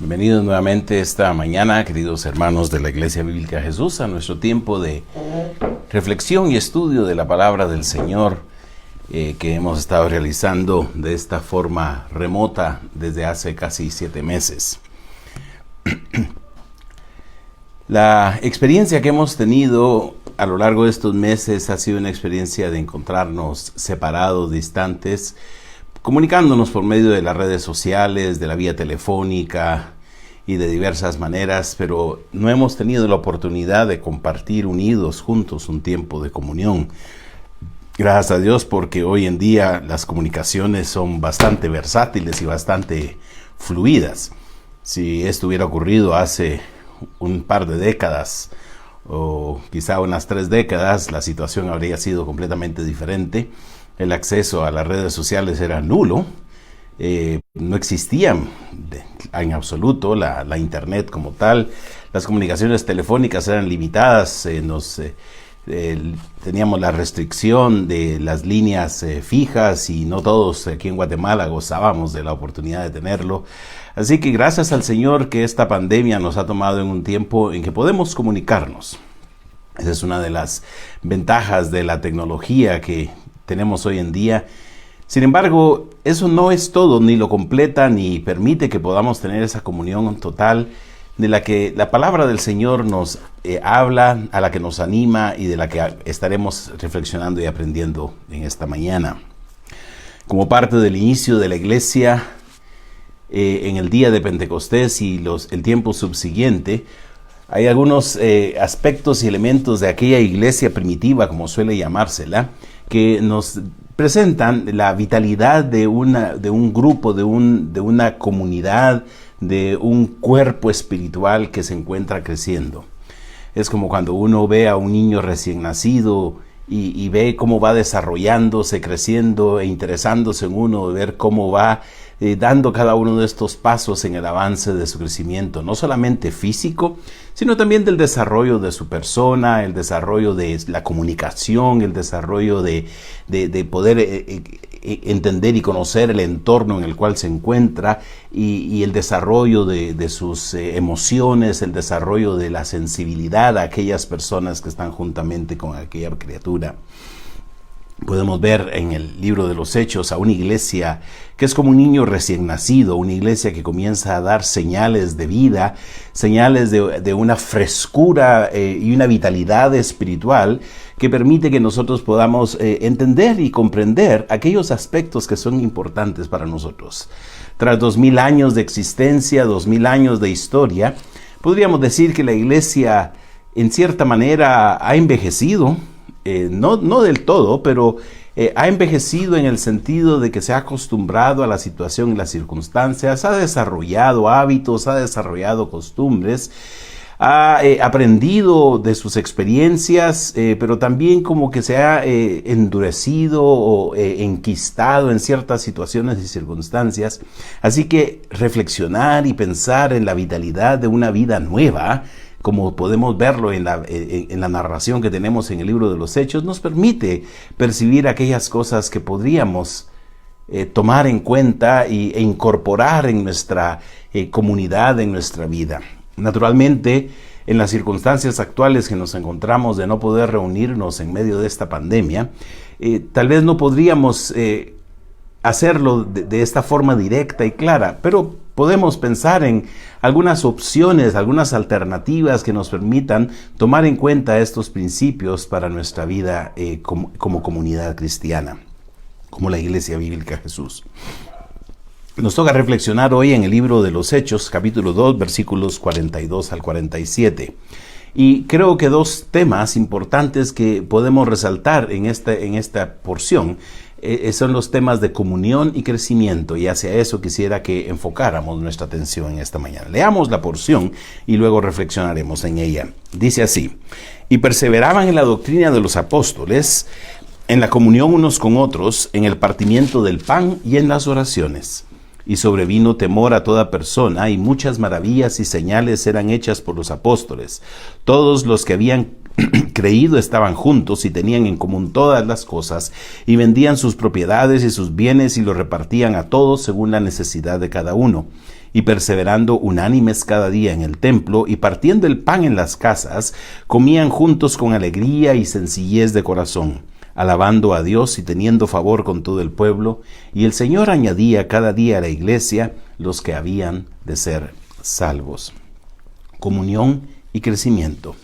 Bienvenidos nuevamente esta mañana, queridos hermanos de la Iglesia Bíblica Jesús, a nuestro tiempo de reflexión y estudio de la palabra del Señor que hemos estado realizando de esta forma remota desde hace casi 7 meses. La experiencia que hemos tenido a lo largo de estos meses ha sido una experiencia de encontrarnos separados, distantes, comunicándonos por medio de las redes sociales, de la vía telefónica y de diversas maneras, pero no hemos tenido la oportunidad de compartir unidos juntos un tiempo de comunión. Gracias a Dios, porque hoy en día las comunicaciones son bastante versátiles y bastante fluidas. Si esto hubiera ocurrido hace un par de décadas o quizá unas 3 décadas, la situación habría sido completamente diferente. El acceso a las redes sociales era nulo, no existían en absoluto la internet como tal, las comunicaciones telefónicas eran limitadas, teníamos la restricción de las líneas fijas y no todos aquí en Guatemala gozábamos de la oportunidad de tenerlo. Así que gracias al Señor que esta pandemia nos ha tomado en un tiempo en que podemos comunicarnos. Esa es una de las ventajas de la tecnología que tenemos hoy en día. Sin embargo, eso no es todo, ni lo completa, ni permite que podamos tener esa comunión total de la que la palabra del Señor nos habla, a la que nos anima y de la que estaremos reflexionando y aprendiendo en esta mañana. Como parte del inicio de la iglesia, en el día de Pentecostés y el tiempo subsiguiente, hay algunos aspectos y elementos de aquella iglesia primitiva, como suele llamársela, que nos presentan la vitalidad de un grupo, de una comunidad, de un cuerpo espiritual que se encuentra creciendo. Es como cuando uno ve a un niño recién nacido y ve cómo va desarrollándose, creciendo e interesándose en uno, de ver cómo va dando cada uno de estos pasos en el avance de su crecimiento, no solamente físico, sino también del desarrollo de su persona, el desarrollo de la comunicación, el desarrollo de poder entender y conocer el entorno en el cual se encuentra y el desarrollo de sus emociones, el desarrollo de la sensibilidad a aquellas personas que están juntamente con aquella criatura. Podemos ver en el libro de los Hechos a una iglesia que es como un niño recién nacido, una iglesia que comienza a dar señales de vida, señales de una frescura y una vitalidad espiritual que permite que nosotros podamos entender y comprender aquellos aspectos que son importantes para nosotros. Tras 2000 años de existencia, 2000 años de historia, podríamos decir que la iglesia en cierta manera ha envejecido. No del todo, pero ha envejecido en el sentido de que se ha acostumbrado a la situación y las circunstancias, ha desarrollado hábitos, ha desarrollado costumbres, ha aprendido de sus experiencias, pero también como que se ha endurecido o enquistado en ciertas situaciones y circunstancias. Así que reflexionar y pensar en la vitalidad de una vida nueva, como podemos verlo en la narración que tenemos en el libro de los Hechos, nos permite percibir aquellas cosas que podríamos tomar en cuenta e incorporar en nuestra comunidad, en nuestra vida. Naturalmente, en las circunstancias actuales que nos encontramos de no poder reunirnos en medio de esta pandemia, tal vez no podríamos hacerlo de esta forma directa y clara, pero podemos pensar en algunas opciones, algunas alternativas que nos permitan tomar en cuenta estos principios para nuestra vida como comunidad cristiana, como la Iglesia Bíblica Jesús. Nos toca reflexionar hoy en el libro de los Hechos, capítulo 2, versículos 42 al 47. Y creo que 2 temas importantes que podemos resaltar en esta porción son los temas de comunión y crecimiento, y hacia eso quisiera que enfocáramos nuestra atención en esta mañana. Leamos la porción y luego reflexionaremos en ella. Dice así: y perseveraban en la doctrina de los apóstoles, en la comunión unos con otros, en el partimiento del pan y en las oraciones. Y sobrevino temor a toda persona, y muchas maravillas y señales eran hechas por los apóstoles. Todos los que habían creído estaban juntos y tenían en común todas las cosas, y vendían sus propiedades y sus bienes y los repartían a todos según la necesidad de cada uno. y perseverando unánimes cada día en el templo y partiendo el pan en las casas, comían juntos con alegría y sencillez de corazón, alabando a Dios y teniendo favor con todo el pueblo, y el Señor añadía cada día a la iglesia los que habían de ser salvos. Comunión y crecimiento.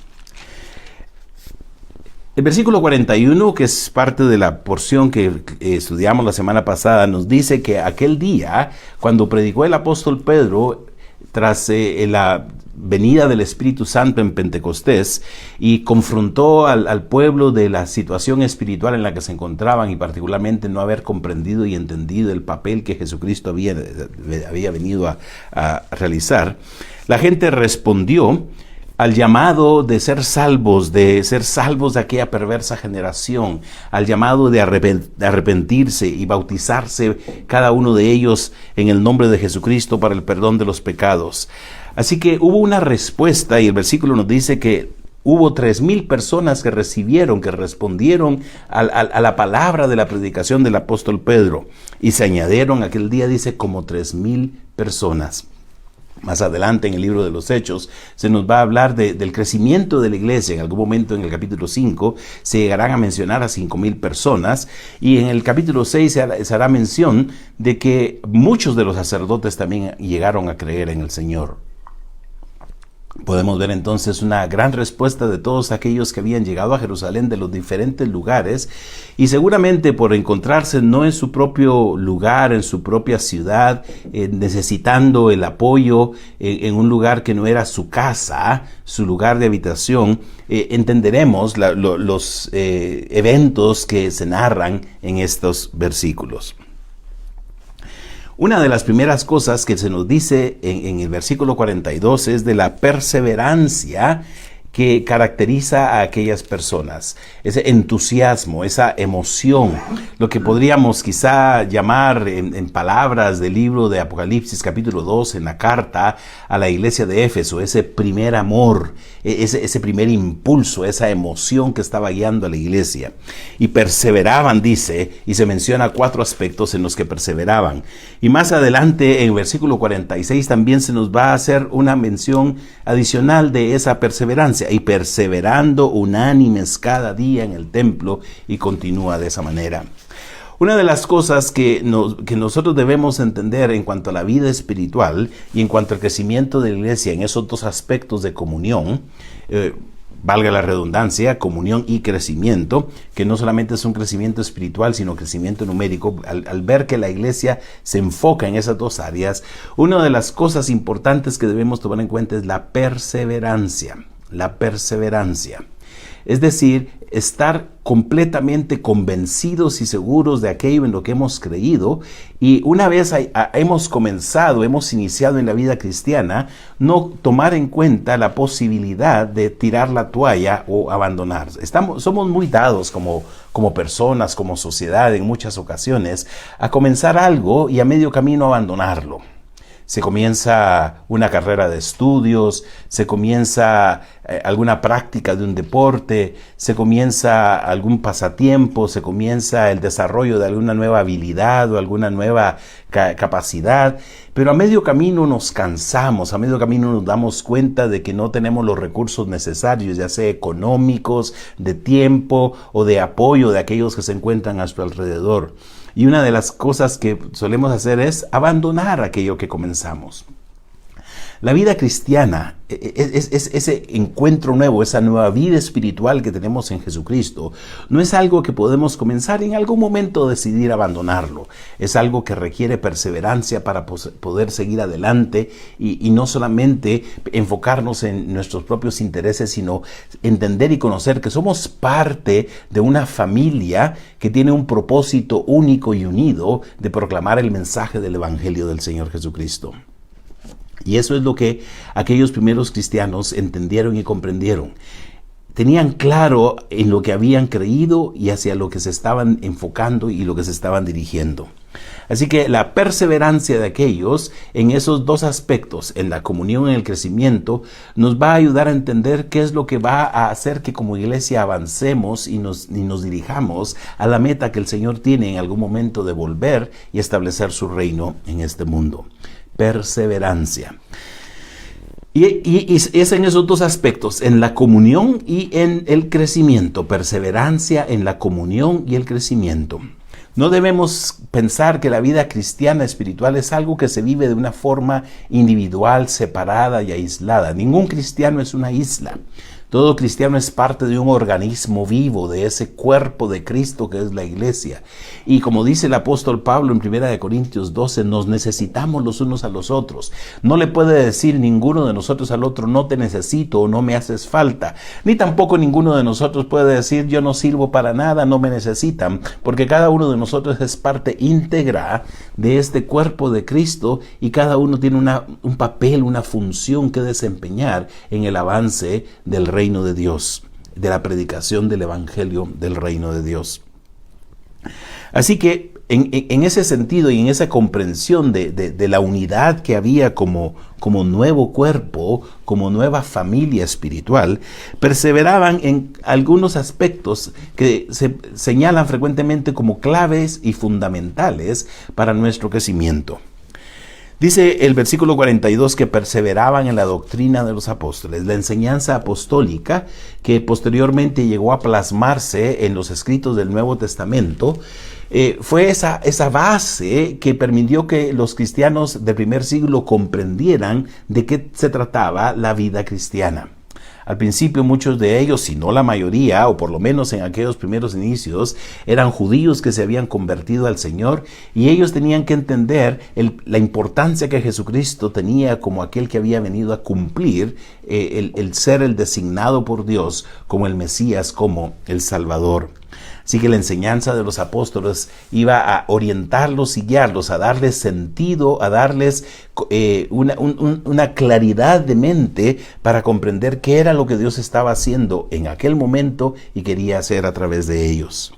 El versículo 41, que es parte de la porción que estudiamos la semana pasada, nos dice que aquel día, cuando predicó el apóstol Pedro, tras la venida del Espíritu Santo en Pentecostés, y confrontó al pueblo de la situación espiritual en la que se encontraban, y particularmente no haber comprendido y entendido el papel que Jesucristo había venido a realizar, la gente respondió al llamado de ser salvos de aquella perversa generación, al llamado de arrepentirse y bautizarse cada uno de ellos en el nombre de Jesucristo para el perdón de los pecados. Así que hubo una respuesta, y el versículo nos dice que hubo 3,000 personas que respondieron a la palabra de la predicación del apóstol Pedro, y se añadieron aquel día, dice, como 3,000 personas. Más adelante en el libro de los Hechos se nos va a hablar del crecimiento de la iglesia. En algún momento en el capítulo 5 se llegarán a mencionar a 5,000 personas, y en el capítulo 6 se hará mención de que muchos de los sacerdotes también llegaron a creer en el Señor. Podemos ver entonces una gran respuesta de todos aquellos que habían llegado a Jerusalén de los diferentes lugares, y seguramente por encontrarse no en su propio lugar, en su propia ciudad, necesitando el apoyo en un lugar que no era su casa, su lugar de habitación, entenderemos los eventos que se narran en estos versículos. Una de las primeras cosas que se nos dice en el versículo 42 es de la perseverancia que caracteriza a aquellas personas, ese entusiasmo, esa emoción, lo que podríamos quizá llamar en palabras del libro de Apocalipsis capítulo 2, en la carta a la iglesia de Éfeso, ese primer amor, ese primer impulso, esa emoción que estaba guiando a la iglesia. Y perseveraban, dice, y se menciona 4 aspectos en los que perseveraban. Y más adelante, en el versículo 46, también se nos va a hacer una mención adicional de esa perseverancia. Y perseverando unánimes cada día en el templo, y continúa de esa manera. Una de las cosas que nosotros debemos entender en cuanto a la vida espiritual y en cuanto al crecimiento de la iglesia en esos 2 aspectos de comunión, valga la redundancia, comunión y crecimiento, que no solamente es un crecimiento espiritual, sino crecimiento numérico. Al ver que la iglesia se enfoca en esas 2 áreas, una de las cosas importantes que debemos tomar en cuenta es la perseverancia. La perseverancia. Es decir, estar completamente convencidos y seguros de aquello en lo que hemos creído, y una vez hemos iniciado en la vida cristiana, no tomar en cuenta la posibilidad de tirar la toalla o abandonar. Somos muy dados como personas, como sociedad, en muchas ocasiones, a comenzar algo y a medio camino abandonarlo. Se comienza una carrera de estudios, se comienza alguna práctica de un deporte, se comienza algún pasatiempo, se comienza el desarrollo de alguna nueva habilidad o alguna nueva capacidad, pero a medio camino nos cansamos, a medio camino nos damos cuenta de que no tenemos los recursos necesarios, ya sea económicos, de tiempo o de apoyo de aquellos que se encuentran a nuestro alrededor. Y una de las cosas que solemos hacer es abandonar aquello que comenzamos. La vida cristiana es ese encuentro nuevo, esa nueva vida espiritual que tenemos en Jesucristo. No es algo que podemos comenzar y en algún momento decidir abandonarlo. Es algo que requiere perseverancia para poder seguir adelante y no solamente enfocarnos en nuestros propios intereses, sino entender y conocer que somos parte de una familia que tiene un propósito único y unido de proclamar el mensaje del Evangelio del Señor Jesucristo. Y eso es lo que aquellos primeros cristianos entendieron y comprendieron. Tenían claro en lo que habían creído y hacia lo que se estaban enfocando y lo que se estaban dirigiendo. Así que la perseverancia de aquellos en esos 2 aspectos, en la comunión y en el crecimiento, nos va a ayudar a entender qué es lo que va a hacer que como iglesia avancemos y nos dirijamos a la meta que el Señor tiene en algún momento de volver y establecer su reino en este mundo. perseverancia. Y es en esos dos aspectos, en la comunión y en el crecimiento. Perseverancia en la comunión y el crecimiento. No debemos pensar que la vida cristiana espiritual es algo que se vive de una forma individual, separada y aislada. Ningún cristiano es una isla. Todo cristiano es parte de un organismo vivo, de ese cuerpo de Cristo que es la iglesia. Y como dice el apóstol Pablo en 1 Corintios 12, nos necesitamos los unos a los otros. No le puede decir ninguno de nosotros al otro, no te necesito o no me haces falta. Ni tampoco ninguno de nosotros puede decir, yo no sirvo para nada, no me necesitan. Porque cada uno de nosotros es parte íntegra de este cuerpo de Cristo y cada uno tiene un papel, una función que desempeñar en el avance del reino de Dios, de la predicación del evangelio del reino de Dios. Así que en ese sentido y en esa comprensión de la unidad que había como nuevo cuerpo, como nueva familia espiritual, perseveraban en algunos aspectos que se señalan frecuentemente como claves y fundamentales para nuestro crecimiento. Dice el versículo 42 que perseveraban en la doctrina de los apóstoles, la enseñanza apostólica que posteriormente llegó a plasmarse en los escritos del Nuevo Testamento. Fue esa base que permitió que los cristianos del primer siglo comprendieran de qué se trataba la vida cristiana. Al principio muchos de ellos, si no la mayoría, o por lo menos en aquellos primeros inicios, eran judíos que se habían convertido al Señor y ellos tenían que entender la importancia que Jesucristo tenía como aquel que había venido a cumplir el ser el designado por Dios como el Mesías, como el Salvador. Así que la enseñanza de los apóstoles iba a orientarlos y guiarlos, a darles sentido, a darles una claridad de mente para comprender qué era lo que Dios estaba haciendo en aquel momento y quería hacer a través de ellos.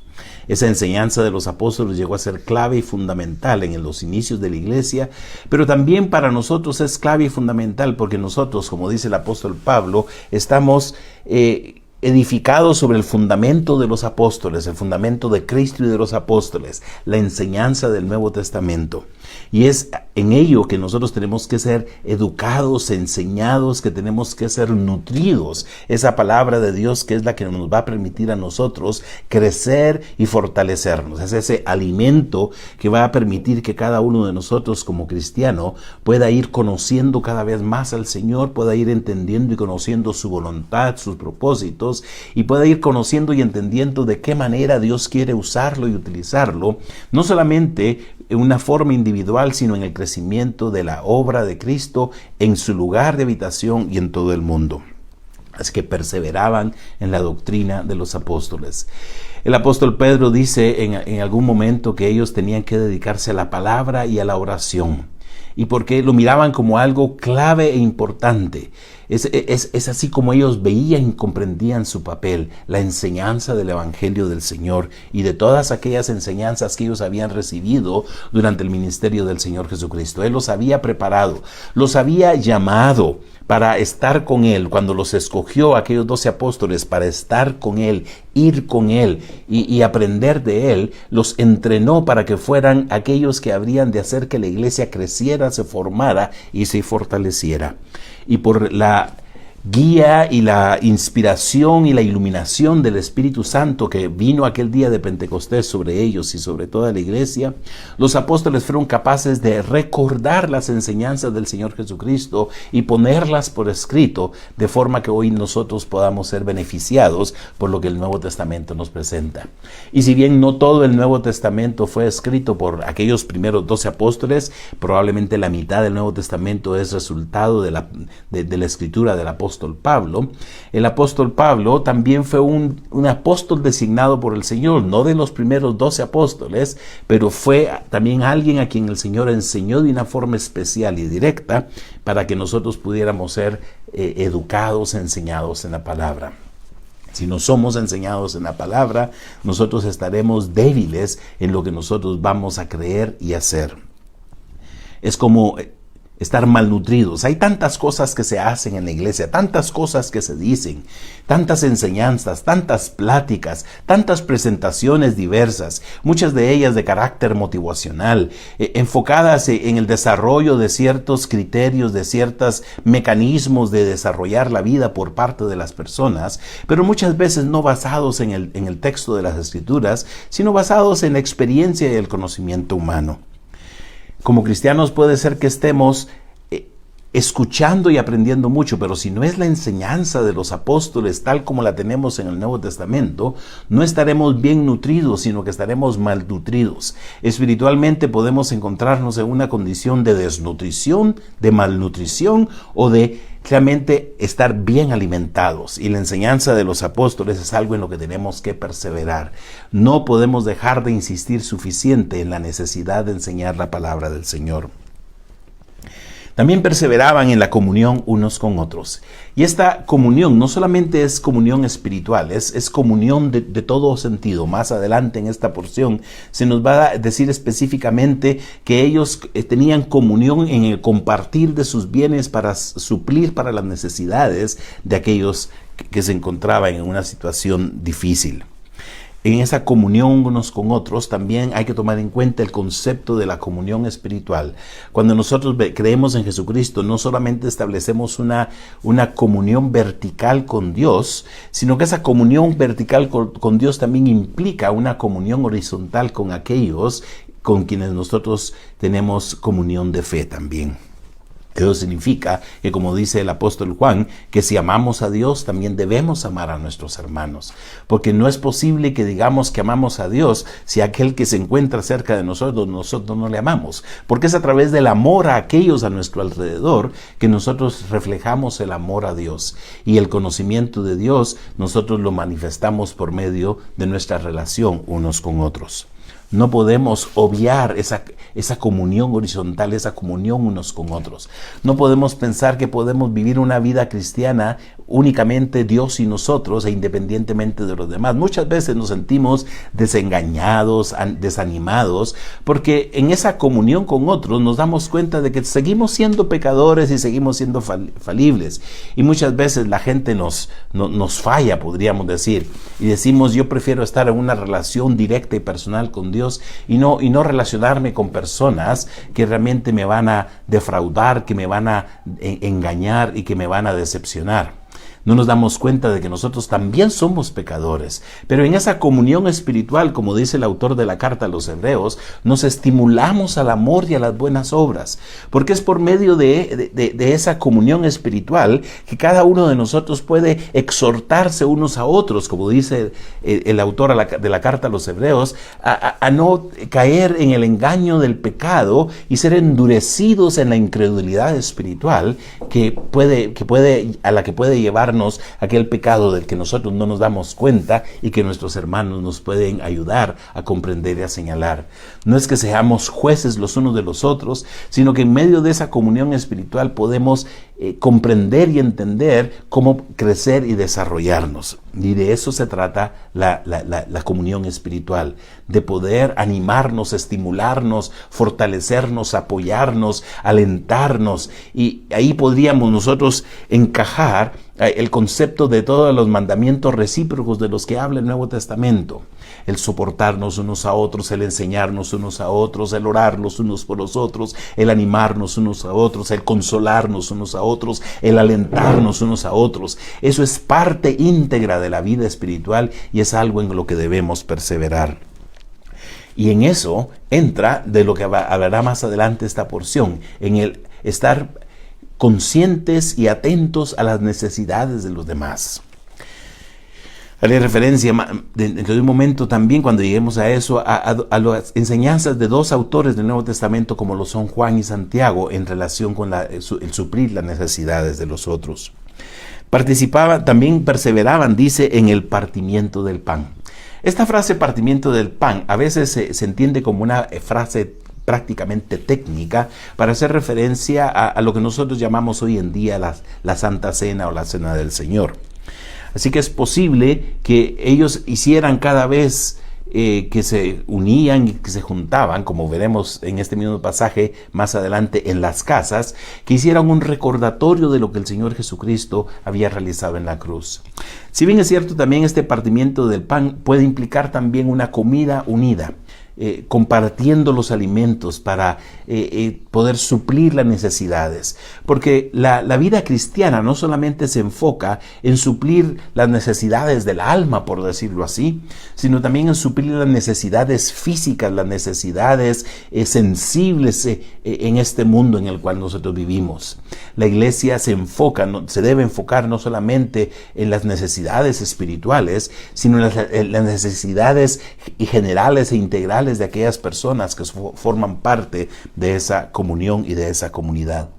Esa enseñanza de los apóstoles llegó a ser clave y fundamental en los inicios de la iglesia, pero también para nosotros es clave y fundamental porque nosotros, como dice el apóstol Pablo, estamos edificados sobre el fundamento de los apóstoles, el fundamento de Cristo y de los apóstoles, la enseñanza del Nuevo Testamento. Y es en ello que nosotros tenemos que ser educados, enseñados, que tenemos que ser nutridos. Esa palabra de Dios que es la que nos va a permitir a nosotros crecer y fortalecernos. Es ese alimento que va a permitir que cada uno de nosotros como cristiano pueda ir conociendo cada vez más al Señor, pueda ir entendiendo y conociendo su voluntad, sus propósitos, y pueda ir conociendo y entendiendo de qué manera Dios quiere usarlo y utilizarlo, no solamente en una forma individual, sino en el crecimiento de la obra de Cristo en su lugar de habitación y en todo el mundo. Así que perseveraban en la doctrina de los apóstoles. El apóstol Pedro dice en algún momento que ellos tenían que dedicarse a la palabra y a la oración, y porque lo miraban como algo clave e importante. Es así como ellos veían y comprendían su papel, la enseñanza del Evangelio del Señor y de todas aquellas enseñanzas que ellos habían recibido durante el ministerio del Señor Jesucristo. Él los había preparado, los había llamado para estar con Él, cuando los escogió aquellos 12 apóstoles para estar con Él, ir con Él y aprender de Él, los entrenó para que fueran aquellos que habrían de hacer que la iglesia creciera, se formara y se fortaleciera. Y por la guía y la inspiración y la iluminación del Espíritu Santo que vino aquel día de Pentecostés sobre ellos y sobre toda la iglesia, los apóstoles fueron capaces de recordar las enseñanzas del Señor Jesucristo y ponerlas por escrito, de forma que hoy nosotros podamos ser beneficiados por lo que el Nuevo Testamento nos presenta. Y si bien no todo el Nuevo Testamento fue escrito por aquellos primeros 12 apóstoles, probablemente la mitad del Nuevo Testamento es resultado de la escritura del apóstol Pablo. El apóstol Pablo también fue un apóstol designado por el Señor, no de los primeros 12 apóstoles, pero fue también alguien a quien el Señor enseñó de una forma especial y directa para que nosotros pudiéramos ser educados, enseñados en la palabra. Si no somos enseñados en la palabra, nosotros estaremos débiles en lo que nosotros vamos a creer y hacer. Es como estar malnutridos. Hay tantas cosas que se hacen en la iglesia, tantas cosas que se dicen, tantas enseñanzas, tantas pláticas, tantas presentaciones diversas, muchas de ellas de carácter motivacional, enfocadas en el desarrollo de ciertos criterios, de ciertos mecanismos de desarrollar la vida por parte de las personas, pero muchas veces no basados en el texto de las Escrituras, sino basados en la experiencia y el conocimiento humano. Como cristianos puede ser que estemos escuchando y aprendiendo mucho, pero si no es la enseñanza de los apóstoles tal como la tenemos en el Nuevo Testamento, no estaremos bien nutridos, sino que estaremos malnutridos. Espiritualmente podemos encontrarnos en una condición de desnutrición, de malnutrición o de realmente estar bien alimentados. Y la enseñanza de los apóstoles es algo en lo que tenemos que perseverar. No podemos dejar de insistir suficiente en la necesidad de enseñar la palabra del Señor. También perseveraban en la comunión unos con otros. Y esta comunión no solamente es comunión espiritual, es comunión de todo sentido. Más adelante en esta porción se nos va a decir específicamente que ellos tenían comunión en el compartir de sus bienes para suplir para las necesidades de aquellos que se encontraban en una situación difícil. En esa comunión unos con otros también hay que tomar en cuenta el concepto de la comunión espiritual. Cuando nosotros creemos en Jesucristo, no solamente establecemos una comunión vertical con Dios, sino que esa comunión vertical con Dios también implica una comunión horizontal con aquellos con quienes nosotros tenemos comunión de fe también. Eso significa que, como dice el apóstol Juan, que si amamos a Dios, también debemos amar a nuestros hermanos. Porque no es posible que digamos que amamos a Dios si aquel que se encuentra cerca de nosotros no le amamos. Porque es a través del amor a aquellos a nuestro alrededor que nosotros reflejamos el amor a Dios. Y el conocimiento de Dios nosotros lo manifestamos por medio de nuestra relación unos con otros. No podemos obviar esa comunión horizontal, esa comunión unos con otros. No podemos pensar que podemos vivir una vida cristiana únicamente Dios y nosotros e independientemente de los demás. Muchas veces nos sentimos desengañados, desanimados, porque en esa comunión con otros nos damos cuenta de que seguimos siendo pecadores y seguimos siendo falibles. Y muchas veces la gente nos falla, podríamos decir, y decimos: yo prefiero estar en una relación directa y personal con Dios y no relacionarme con personas que realmente me van a defraudar, que me van a engañar y que me van a decepcionar. No nos damos cuenta de que nosotros también somos pecadores, pero en esa comunión espiritual, como dice el autor de la carta a los Hebreos, nos estimulamos al amor y a las buenas obras, porque es por medio de esa comunión espiritual que cada uno de nosotros puede exhortarse unos a otros, como dice el autor de la carta a los Hebreos, a no caer en el engaño del pecado y ser endurecidos en la incredulidad espiritual a la que puede llevar aquel pecado del que nosotros no nos damos cuenta y que nuestros hermanos nos pueden ayudar a comprender y a señalar. No es que seamos jueces los unos de los otros, sino que en medio de esa comunión espiritual podemos comprender y entender cómo crecer y desarrollarnos. Y de eso se trata la comunión espiritual, de poder animarnos, estimularnos, fortalecernos, apoyarnos, alentarnos. Y ahí podríamos nosotros encajar el concepto de todos los mandamientos recíprocos de los que habla el Nuevo Testamento. El soportarnos unos a otros, el enseñarnos unos a otros, el orar los unos por los otros, el animarnos unos a otros, el consolarnos unos a otros, el alentarnos unos a otros. Eso es parte íntegra de la vida espiritual y es algo en lo que debemos perseverar. Y en eso entra de lo que hablará más adelante esta porción, en el estar conscientes y atentos a las necesidades de los demás. Haré referencia dentro de un momento también, cuando lleguemos a eso, a las enseñanzas de dos autores del Nuevo Testamento como lo son Juan y Santiago en relación con el suplir las necesidades de los otros. También perseveraban, dice, en el partimiento del pan. Esta frase partimiento del pan a veces se entiende como una frase prácticamente técnica para hacer referencia a lo que nosotros llamamos hoy en día la Santa Cena o la Cena del Señor. Así que es posible que ellos hicieran cada vez que se unían y que se juntaban, como veremos en este mismo pasaje más adelante, en las casas, que hicieran un recordatorio de lo que el Señor Jesucristo había realizado en la cruz. Si bien es cierto, también este partimiento del pan puede implicar también una comida unida, compartiendo los alimentos para poder suplir las necesidades. Porque la vida cristiana no solamente se enfoca en suplir las necesidades del alma, por decirlo así, sino también en suplir las necesidades físicas, las necesidades sensibles en este mundo en el cual nosotros vivimos. La iglesia se debe enfocar no solamente en las necesidades espirituales, sino en las necesidades generales e integrales de aquellas personas que forman parte de esa comunión y de esa comunidad.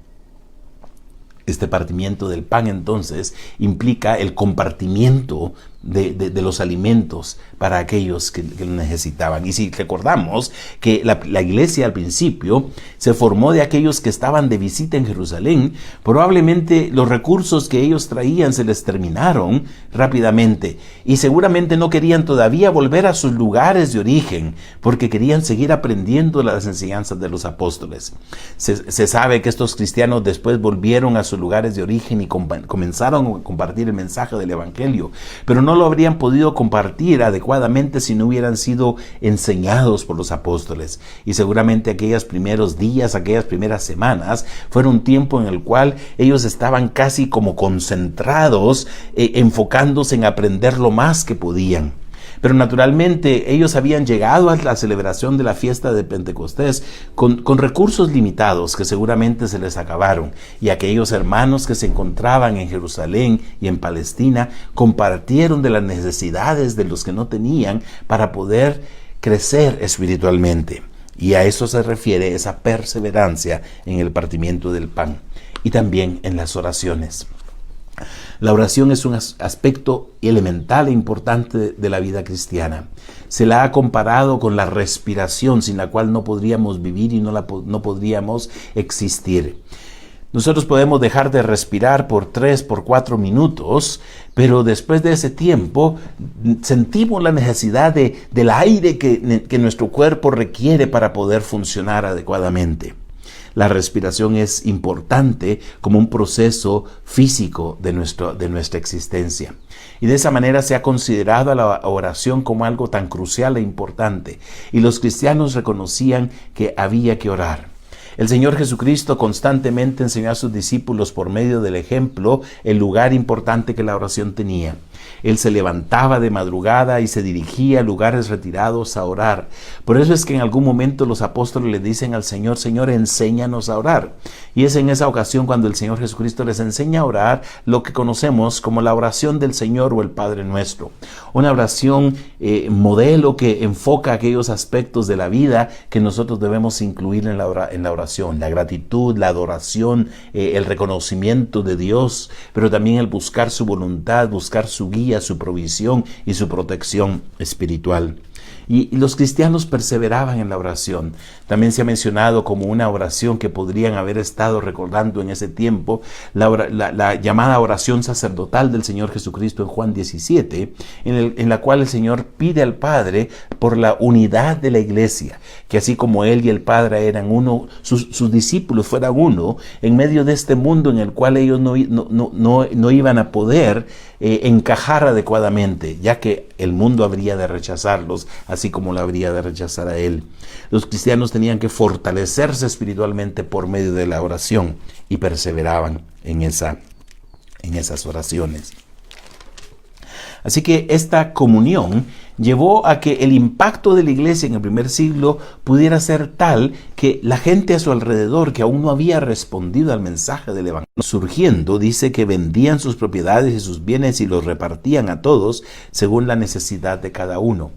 Este partimiento del pan entonces implica el compartimiento de los alimentos para aquellos que lo necesitaban. Y si recordamos que la iglesia al principio se formó de aquellos que estaban de visita en Jerusalén, probablemente los recursos que ellos traían se les terminaron rápidamente y seguramente no querían todavía volver a sus lugares de origen porque querían seguir aprendiendo las enseñanzas de los apóstoles. Se sabe que estos cristianos después volvieron a sus lugares de origen y comenzaron a compartir el mensaje del evangelio, pero no lo habrían podido compartir adecuadamente si no hubieran sido enseñados por los apóstoles. Y seguramente aquellos primeros días, aquellas primeras semanas, fueron un tiempo en el cual ellos estaban casi como concentrados, enfocándose en aprender lo más que podían. Pero naturalmente ellos habían llegado a la celebración de la fiesta de Pentecostés con recursos limitados que seguramente se les acabaron. Y aquellos hermanos que se encontraban en Jerusalén y en Palestina compartieron de las necesidades de los que no tenían para poder crecer espiritualmente. Y a eso se refiere esa perseverancia en el partimiento del pan y también en las oraciones. La oración es un aspecto elemental e importante de la vida cristiana. Se la ha comparado con la respiración, sin la cual no podríamos vivir y no podríamos existir. Nosotros podemos dejar de respirar por 3, por 4 minutos, pero después de ese tiempo sentimos la necesidad del aire que nuestro cuerpo requiere para poder funcionar adecuadamente. La respiración es importante como un proceso físico de nuestra existencia. Y de esa manera se ha considerado a la oración como algo tan crucial e importante. Y los cristianos reconocían que había que orar. El Señor Jesucristo constantemente enseñó a sus discípulos por medio del ejemplo el lugar importante que la oración tenía. Él se levantaba de madrugada y se dirigía a lugares retirados a orar. Por eso es que en algún momento los apóstoles le dicen al Señor: Señor, enséñanos a orar. Y es en esa ocasión cuando el Señor Jesucristo les enseña a orar lo que conocemos como la oración del Señor o el Padre Nuestro. Una oración modelo que enfoca aquellos aspectos de la vida que nosotros debemos incluir en la oración. La gratitud, la adoración, el reconocimiento de Dios, pero también el buscar su voluntad, buscar su guía, su provisión y su protección espiritual. Y los cristianos perseveraban en la oración. También se ha mencionado como una oración que podrían haber estado recordando en ese tiempo, la llamada oración sacerdotal del Señor Jesucristo en Juan 17, en la cual el Señor pide al Padre por la unidad de la iglesia, que así como Él y el Padre eran uno, sus discípulos fueran uno, en medio de este mundo en el cual ellos no iban a poder encajar adecuadamente, ya que el mundo habría de rechazarlos, así como lo habría de rechazar a Él. Los cristianos tenían que fortalecerse espiritualmente por medio de la oración y perseveraban en esas oraciones. Así que esta comunión llevó a que el impacto de la iglesia en el primer siglo pudiera ser tal que la gente a su alrededor, que aún no había respondido al mensaje del evangelio, surgiendo, dice que vendían sus propiedades y sus bienes y los repartían a todos según la necesidad de cada uno.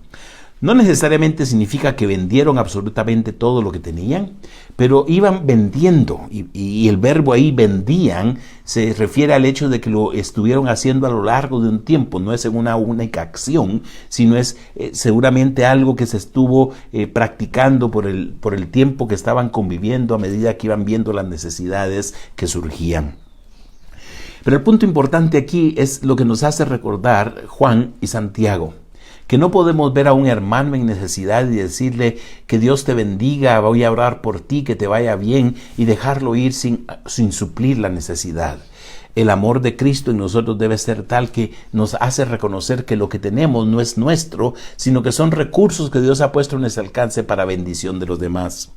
No necesariamente significa que vendieron absolutamente todo lo que tenían, pero iban vendiendo, y el verbo ahí vendían se refiere al hecho de que lo estuvieron haciendo a lo largo de un tiempo. No es en una única acción, sino es seguramente algo que se estuvo practicando por el tiempo que estaban conviviendo a medida que iban viendo las necesidades que surgían. Pero el punto importante aquí es lo que nos hace recordar Juan y Santiago, que no podemos ver a un hermano en necesidad y decirle que Dios te bendiga, voy a orar por ti, que te vaya bien, y dejarlo ir sin suplir la necesidad. El amor de Cristo en nosotros debe ser tal que nos hace reconocer que lo que tenemos no es nuestro, sino que son recursos que Dios ha puesto en nuestro alcance para bendición de los demás.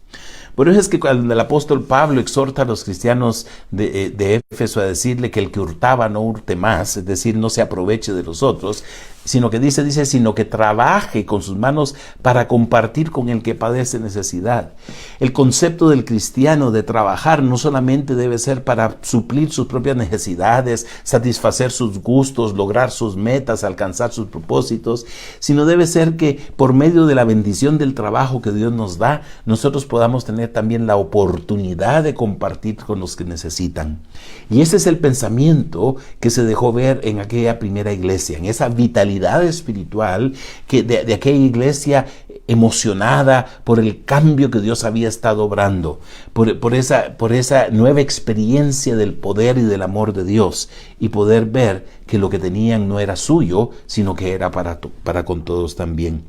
Por eso es que cuando el apóstol Pablo exhorta a los cristianos de Éfeso a decirle que el que hurtaba no hurte más, es decir, no se aproveche de los otros, sino que sino que trabaje con sus manos para compartir con el que padece necesidad. El concepto del cristiano de trabajar no solamente debe ser para suplir sus propias necesidades, satisfacer sus gustos, lograr sus metas, alcanzar sus propósitos, sino debe ser que por medio de la bendición del trabajo que Dios nos da, nosotros podamos tener también la oportunidad de compartir con los que necesitan. Y ese es el pensamiento que se dejó ver en aquella primera iglesia, en esa vitalidad espiritual de aquella iglesia emocionada por el cambio que Dios había estado obrando, por esa nueva experiencia del poder y del amor de Dios, y poder ver que lo que tenían no era suyo, sino que era para con todos también.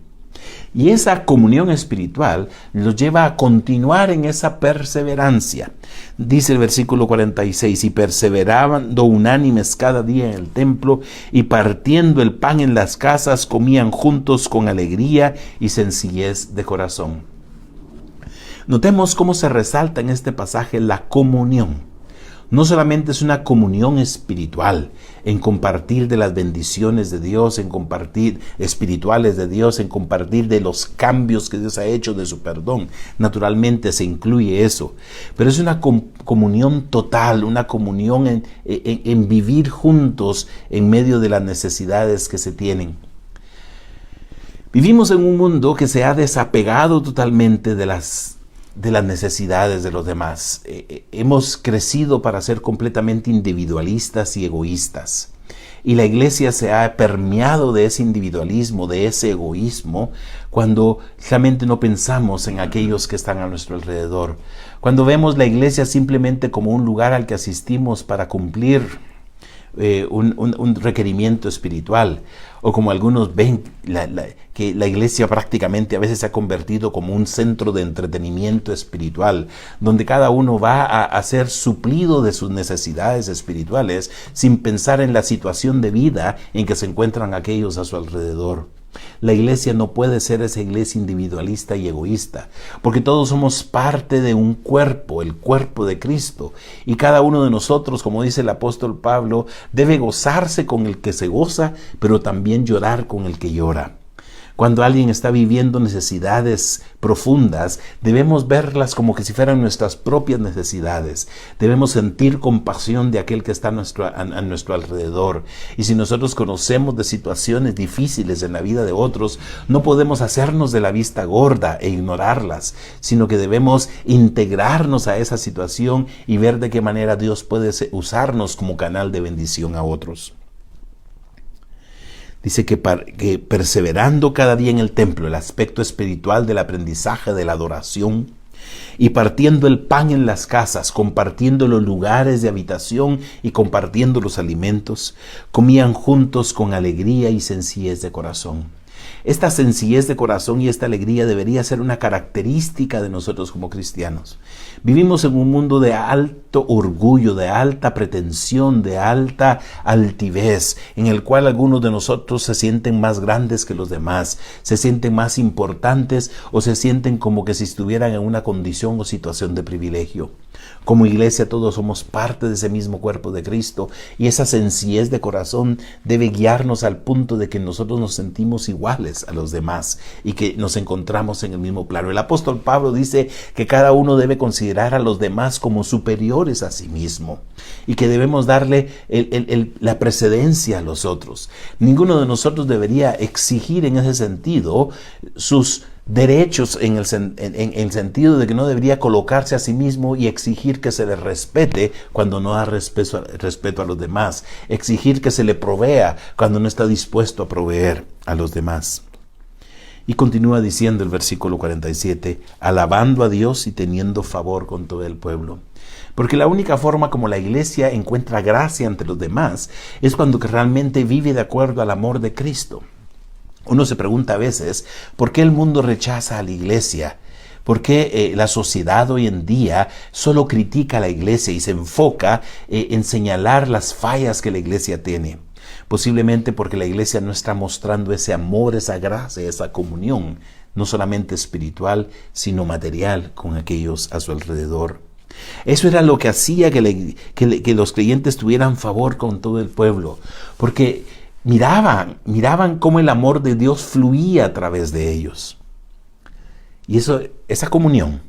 Y esa comunión espiritual los lleva a continuar en esa perseverancia. Dice el versículo 46, y perseverando unánimes cada día en el templo, y partiendo el pan en las casas, comían juntos con alegría y sencillez de corazón. Notemos cómo se resalta en este pasaje la comunión. No solamente es una comunión espiritual, en compartir de las bendiciones de Dios, en compartir espirituales de Dios, en compartir de los cambios que Dios ha hecho, de su perdón. Naturalmente se incluye eso, pero es una comunión total, una comunión en vivir juntos en medio de las necesidades que se tienen. Vivimos en un mundo que se ha desapegado totalmente de las necesidades de los demás. Hemos crecido para ser completamente individualistas y egoístas. Y la iglesia se ha permeado de ese individualismo, de ese egoísmo, cuando realmente no pensamos en aquellos que están a nuestro alrededor. Cuando vemos la iglesia simplemente como un lugar al que asistimos para cumplir un requerimiento espiritual, o como algunos ven que la iglesia prácticamente a veces se ha convertido como un centro de entretenimiento espiritual, donde cada uno va a ser suplido de sus necesidades espirituales sin pensar en la situación de vida en que se encuentran aquellos a su alrededor. La iglesia no puede ser esa iglesia individualista y egoísta, porque todos somos parte de un cuerpo, el cuerpo de Cristo, y cada uno de nosotros, como dice el apóstol Pablo, debe gozarse con el que se goza, pero también llorar con el que llora. Cuando alguien está viviendo necesidades profundas, debemos verlas como que si fueran nuestras propias necesidades. Debemos sentir compasión de aquel que está a nuestro alrededor. Y si nosotros conocemos de situaciones difíciles en la vida de otros, no podemos hacernos de la vista gorda e ignorarlas, sino que debemos integrarnos a esa situación y ver de qué manera Dios puede usarnos como canal de bendición a otros. Dice que perseverando cada día en el templo, el aspecto espiritual del aprendizaje, de la adoración, y partiendo el pan en las casas, compartiendo los lugares de habitación y compartiendo los alimentos, comían juntos con alegría y sencillez de corazón. Esta sencillez de corazón y esta alegría debería ser una característica de nosotros como cristianos. Vivimos en un mundo de alto orgullo, de alta pretensión, de alta altivez, en el cual algunos de nosotros se sienten más grandes que los demás, se sienten más importantes o se sienten como que si estuvieran en una condición o situación de privilegio. Como iglesia todos somos parte de ese mismo cuerpo de Cristo, y esa sencillez de corazón debe guiarnos al punto de que nosotros nos sentimos iguales a los demás y que nos encontramos en el mismo plano. El apóstol Pablo dice que cada uno debe considerar a los demás como superiores a sí mismo y que debemos darle la precedencia a los otros. Ninguno de nosotros debería exigir en ese sentido sus derechos en el sentido de que no debería colocarse a sí mismo y exigir que se le respete cuando no da respeto a los demás, exigir que se le provea cuando no está dispuesto a proveer a los demás. Y continúa diciendo el versículo 47, alabando a Dios y teniendo favor con todo el pueblo. Porque la única forma como la iglesia encuentra gracia ante los demás es cuando que realmente vive de acuerdo al amor de Cristo. Uno se pregunta a veces, ¿por qué el mundo rechaza a la iglesia? ¿Por qué la sociedad hoy en día solo critica a la iglesia y se enfoca en señalar las fallas que la iglesia tiene? Posiblemente porque la iglesia no está mostrando ese amor, esa gracia, esa comunión, no solamente espiritual, sino material con aquellos a su alrededor. Eso era lo que hacía que los creyentes tuvieran favor con todo el pueblo, porque miraban cómo el amor de Dios fluía a través de ellos. Y esa comunión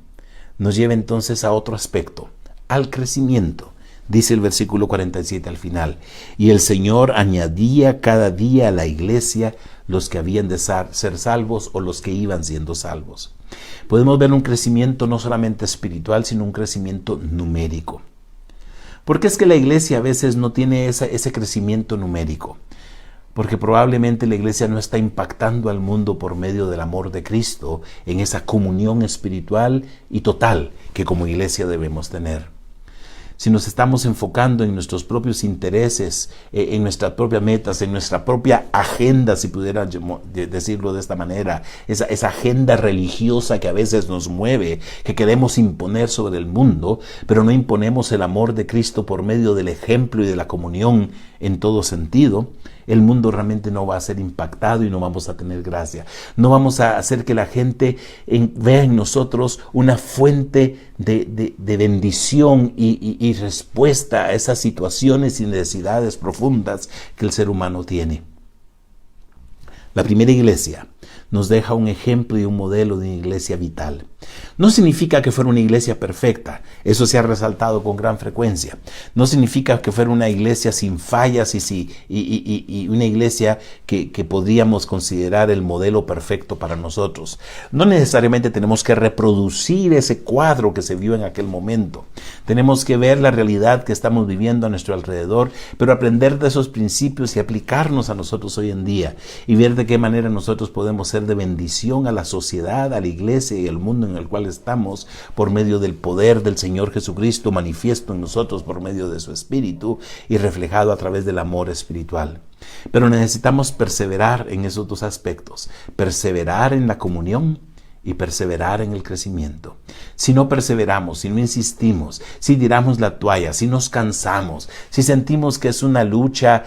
nos lleva entonces a otro aspecto, al crecimiento. Dice el versículo 47 al final, y el Señor añadía cada día a la iglesia los que habían de ser salvos o los que iban siendo salvos. Podemos ver un crecimiento no solamente espiritual, sino un crecimiento numérico. ¿Por qué es que la iglesia a veces no tiene ese crecimiento numérico? Porque probablemente la iglesia no está impactando al mundo por medio del amor de Cristo en esa comunión espiritual y total que como iglesia debemos tener. Si nos estamos enfocando en nuestros propios intereses, en nuestras propias metas, en nuestra propia agenda, si pudiera decirlo de esta manera, esa agenda religiosa que a veces nos mueve, que queremos imponer sobre el mundo, pero no imponemos el amor de Cristo por medio del ejemplo y de la comunión en todo sentido, el mundo realmente no va a ser impactado y no vamos a tener gracia. No vamos a hacer que la gente vea en nosotros una fuente de bendición y respuesta a esas situaciones y necesidades profundas que el ser humano tiene. La primera iglesia nos deja un ejemplo y un modelo de una iglesia vital. No significa que fuera una iglesia perfecta, eso se ha resaltado con gran frecuencia. No significa que fuera una iglesia sin fallas y una iglesia que podríamos considerar el modelo perfecto para nosotros. No necesariamente tenemos que reproducir ese cuadro que se vio en aquel momento. Tenemos que ver la realidad que estamos viviendo a nuestro alrededor, pero aprender de esos principios y aplicarnos a nosotros hoy en día y ver de qué manera nosotros podemos ser de bendición a la sociedad, a la iglesia y al mundo en el cual estamos por medio del poder del Señor Jesucristo manifiesto en nosotros por medio de su Espíritu y reflejado a través del amor espiritual. Pero necesitamos perseverar en esos dos aspectos, perseverar en la comunión y perseverar en el crecimiento. Si no perseveramos, si no insistimos, si tiramos la toalla, si nos cansamos, si sentimos que es una lucha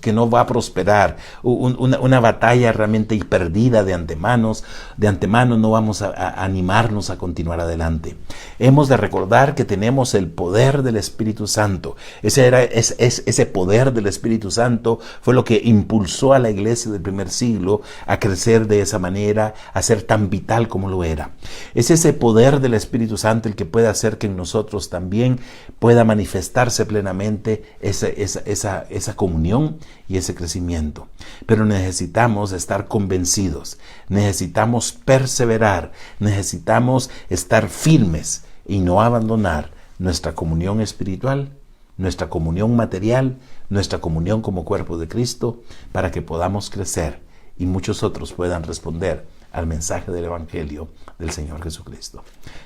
que no va a prosperar, una batalla realmente perdida de antemano no vamos a animarnos a continuar adelante. Hemos de recordar que tenemos el poder del Espíritu Santo. Ese poder del Espíritu Santo fue lo que impulsó a la iglesia del primer siglo a crecer de esa manera, a ser tan vital como lo era. Es ese poder del Espíritu Santo el que puede hacer que en nosotros también pueda manifestarse plenamente esa comunión y ese crecimiento. Pero necesitamos estar convencidos, necesitamos perseverar, necesitamos estar firmes y no abandonar nuestra comunión espiritual, nuestra comunión material, nuestra comunión como cuerpo de Cristo, para que podamos crecer y muchos otros puedan responder al mensaje del Evangelio del Señor Jesucristo.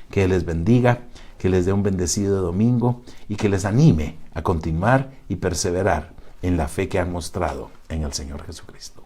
Que Él les bendiga, que les dé un bendecido domingo y que les anime a continuar y perseverar en la fe que han mostrado en el Señor Jesucristo.